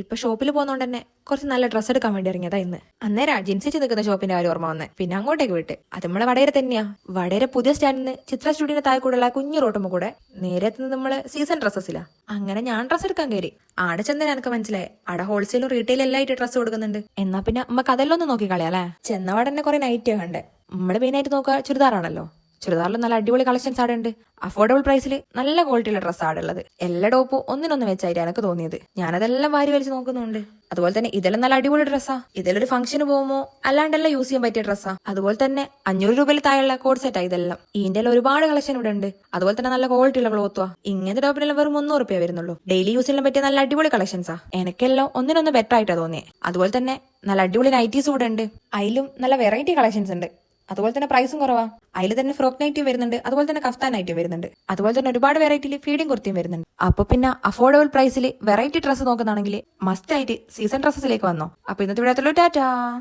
ഇപ്പൊ ഷോപ്പിൽ പോകുന്നോണ്ട് തന്നെ കുറച്ച് നല്ല ഡ്രസ്സ് എടുക്കാൻ വേണ്ടി ഇറങ്ങിയതാ ഇന്ന്. അന്നേരം ജിൻസിച്ച് നിൽക്കുന്ന ഷോപ്പിന്റെ കാര്യം ഓർമ്മ വന്ന്. പിന്നെ അങ്ങോട്ടേക്ക് വിട്ട്. അത് നമ്മളെ വടകര തന്നെയാ. വടകര പുതിയ സ്റ്റാൻഡിൽ നിന്ന് ചിത്ര സ്റ്റുഡിയോന്റെ താഴെ കൂടെയുള്ള കുഞ്ഞു റോട്ടുമ്പോ കൂടെ നേരെ എത്തുന്നത് നമ്മള് സീസൺ ഡ്രസ്സസിലാ. അങ്ങനെ ഞാൻ ഡ്രസ്സ് എടുക്കാൻ കയറി. ആടെ ചെന്നതിന് എനിക്ക് മനസ്സിലായി ആടെ ഹോൾസെയിലും റീറ്റെയിലും എല്ലാം ആയിട്ട് ഡ്രസ്സ് കൊടുക്കുന്നുണ്ട്. എന്നാ പിന്നെ നമുക്ക് അതെല്ലാം ഒന്ന് നോക്കി കളയാല്ലേ. ചെന്നവാടെ തന്നെ കുറെ നൈറ്റ് കണ്ടേ. നമ്മള് മെയിനായിട്ട് നോക്കുക ചുരിദാറാണല്ലോ. ചുരിദാറിൽ നല്ല അടിപൊളി കളക്ഷൻസ് ആടെ ഉണ്ട്. അഫോർഡബിൾ പ്രൈസിൽ നല്ല ക്വാളിറ്റിയുള്ള ഡ്രസ്സ് ആടെ ഉള്ളത്. എല്ലാ ടോപ്പും ഒന്നിനൊന്ന് വെച്ചായിട്ട് എനിക്ക് തോന്നിയത്. ഞാനതെല്ലാം വാരി വലിച്ച് നോക്കുന്നുണ്ട്. അതുപോലെ തന്നെ ഇതെല്ലാം നല്ല അടിപൊളി ഡ്രസ്സാ. ഇതിലൊരു ഫംഗ്ഷന് പോകുമ്പോ അല്ലാണ്ടെല്ലാം യൂസ് ചെയ്യാൻ പറ്റിയ ഡ്രസ്സാ. അതുപോലെ തന്നെ 500 രൂപയിൽ താഴെയുള്ള കോഡ് സെറ്റാ ഇതെല്ലാം. ഇതിന്റെ ഒരുപാട് കളക്ഷൻ ഇവിടെ ഉണ്ട്. അതുപോലെ തന്നെ നല്ല ക്വാളിറ്റി ഉള്ള ക്ലോത്തുവാ. ഇങ്ങനത്തെ ടോപ്പിനെല്ലാം വെറും 300 രൂപ വരുന്നുള്ളൂ. ഡെയിലി യൂസിനെ പറ്റിയ നല്ല അടിപൊളി കളക്ഷൻസാ. എനിക്കെല്ലാം ഒന്നിനൊന്ന് ബെറ്റർ ആയിട്ടാ തോന്നിയത്. അതുപോലെ തന്നെ നല്ല അടിപൊളി നൈറ്റീസ് ഇവിടെ ഉണ്ട്. അതിലും നല്ല വെറൈറ്റി കളക്ഷൻസ് ഉണ്ട്. അതുപോലെ തന്നെ പ്രൈസും കുറവാ. അതിൽ തന്നെ ഫ്രോക്ക് നൈറ്റും വരുന്നുണ്ട്. അതുപോലെ തന്നെ കഫ്താൻ നൈറ്റും വരുന്നുണ്ട്. അതുപോലെ തന്നെ ഒരുപാട് വെറൈറ്റിയിൽ ഫീഡിംഗ് കുർത്തിയും വരുന്നുണ്ട്. അപ്പൊ പിന്നെ അഫോർഡബിൾ പ്രൈസിൽ വെറൈറ്റി ഡ്രസ്സ് നോക്കുന്നാണെങ്കിൽ മസ്റ്റ് ആയിട്ട് സീസൺ ഡ്രസ്സസിലേക്ക് വന്നോ. അപ്പൊ ഇന്നത്തെ വീഡിയോ ടാറ്റാ.